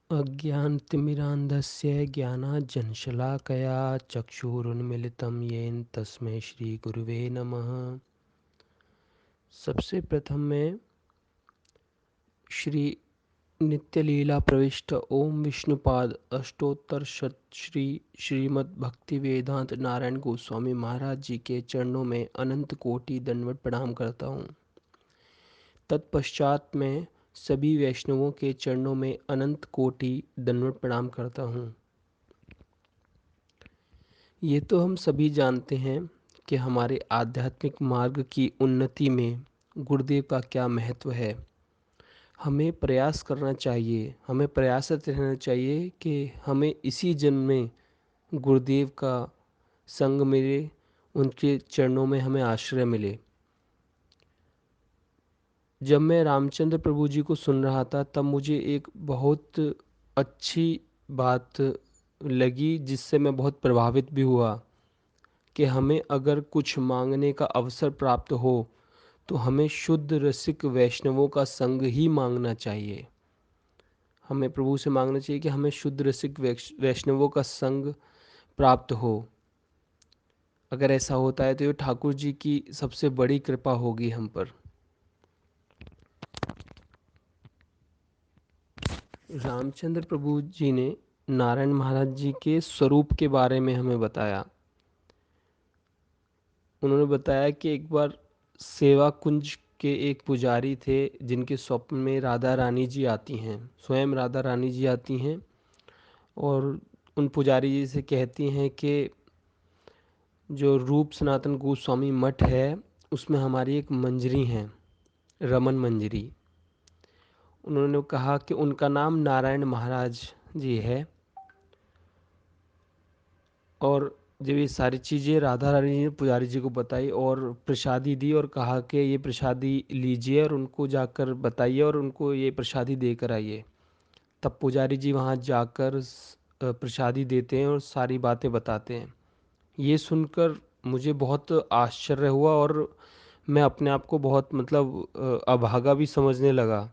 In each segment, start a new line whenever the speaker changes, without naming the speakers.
अज्ञानतिमिरान्धस्य ज्ञानाञ्जनशलाकया चक्षुरुन्मीलितं येन तस्मै श्रीगुरुवे नमः। सबसे प्रथम मैं श्री नित्य लीला प्रविष्ट ओम विष्णुपाद अष्टोत्तर शत श्री श्रीमद् भक्ति वेदांत नारायण गोस्वामी महाराज जी के चरणों में अनंत कोटि दंडवत प्रणाम करता हूँ। तत्पश्चात मैं सभी वैष्णवों के चरणों में अनंत कोटि दंडवत प्रणाम करता हूँ। ये तो हम सभी जानते हैं कि हमारे आध्यात्मिक मार्ग की उन्नति में गुरुदेव का क्या महत्व है। हमें प्रयास करना चाहिए, हमें प्रयासरत रहना चाहिए कि हमें इसी जन्म में गुरुदेव का संग मिले, उनके चरणों में हमें आश्रय मिले। जब मैं रामचंद्र प्रभु जी को सुन रहा था तब मुझे एक बहुत अच्छी बात लगी जिससे मैं बहुत प्रभावित भी हुआ कि हमें अगर कुछ मांगने का अवसर प्राप्त हो तो हमें शुद्ध रसिक वैष्णवों का संग ही मांगना चाहिए। हमें प्रभु से मांगना चाहिए कि हमें शुद्ध रसिक वैष्णवों का संग प्राप्त हो। अगर ऐसा होता है तो ये ठाकुर जी की सबसे बड़ी कृपा होगी हम पर। रामचंद्र प्रभु जी ने नारायण महाराज जी के स्वरूप के बारे में हमें बताया। उन्होंने बताया कि एक बार सेवा कुंज के एक पुजारी थे जिनके स्वप्न में राधा रानी जी आती हैं, स्वयं राधा रानी जी आती हैं और उन पुजारी जी से कहती हैं कि जो रूप सनातन गोस्वामी मठ है उसमें हमारी एक मंजरी हैं, रमन मंजरी। उन्होंने कहा कि उनका नाम नारायण महाराज जी है। और जब ये सारी चीज़ें राधा रानी जी ने पुजारी जी को बताई और प्रसादी दी और कहा कि ये प्रसादी लीजिए और उनको जाकर बताइए और उनको ये प्रसादी देकर आइए। तब पुजारी जी वहाँ जाकर प्रसादी देते हैं और सारी बातें बताते हैं। ये सुनकर मुझे बहुत आश्चर्य हुआ और मैं अपने आप को बहुत अभागा भी समझने लगा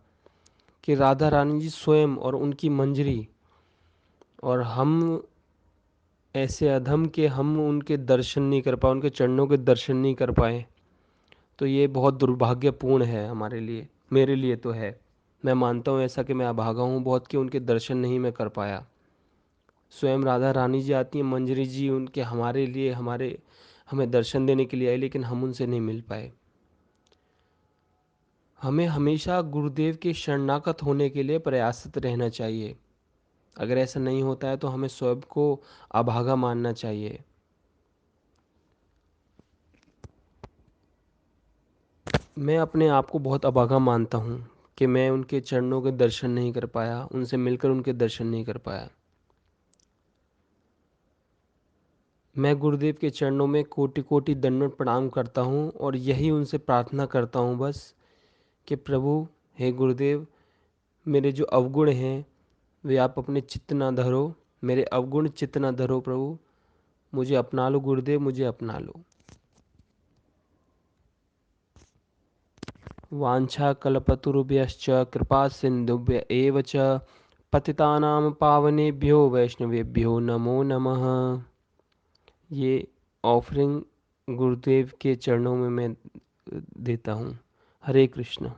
कि राधा रानी जी स्वयं और उनकी मंजरी और हम ऐसे अधम के हम उनके दर्शन नहीं कर पाए, उनके चरणों के दर्शन नहीं कर पाए, तो ये बहुत दुर्भाग्यपूर्ण है हमारे लिए, मेरे लिए तो है। मैं मानता हूँ ऐसा कि मैं अभागा हूँ बहुत कि उनके दर्शन नहीं मैं कर पाया। स्वयं राधा रानी जी आती हैं, मंजरी जी उनके हमारे लिए हमें दर्शन देने के लिए आए, लेकिन हम उनसे नहीं मिल पाए। हमें हमेशा गुरुदेव के शरणागत होने के लिए प्रयासरत रहना चाहिए। अगर ऐसा नहीं होता है तो हमें स्वयं को अभागा मानना चाहिए। मैं अपने आप को बहुत अभागा मानता हूँ कि मैं उनके चरणों के दर्शन नहीं कर पाया, उनसे मिलकर उनके दर्शन नहीं कर पाया। मैं गुरुदेव के चरणों में कोटि कोटि दंडवत प्रणाम करता हूँ और यही उनसे प्रार्थना करता हूँ बस कि प्रभु, हे गुरुदेव, मेरे जो अवगुण हैं वे आप अपने चित्त ना धरो, मेरे अवगुण चित्त ना धरो प्रभु, मुझे अपना लो गुरुदेव, मुझे अपना लो। वाञ्छाकल्पतरुभ्यश्च कृपा सिन्धुभ्य एव च पतितानां पावनेभ्यो वैष्णवेभ्यो नमो नमः। ये ऑफरिंग गुरुदेव के चरणों में मैं देता हूँ। हरे कृष्ण।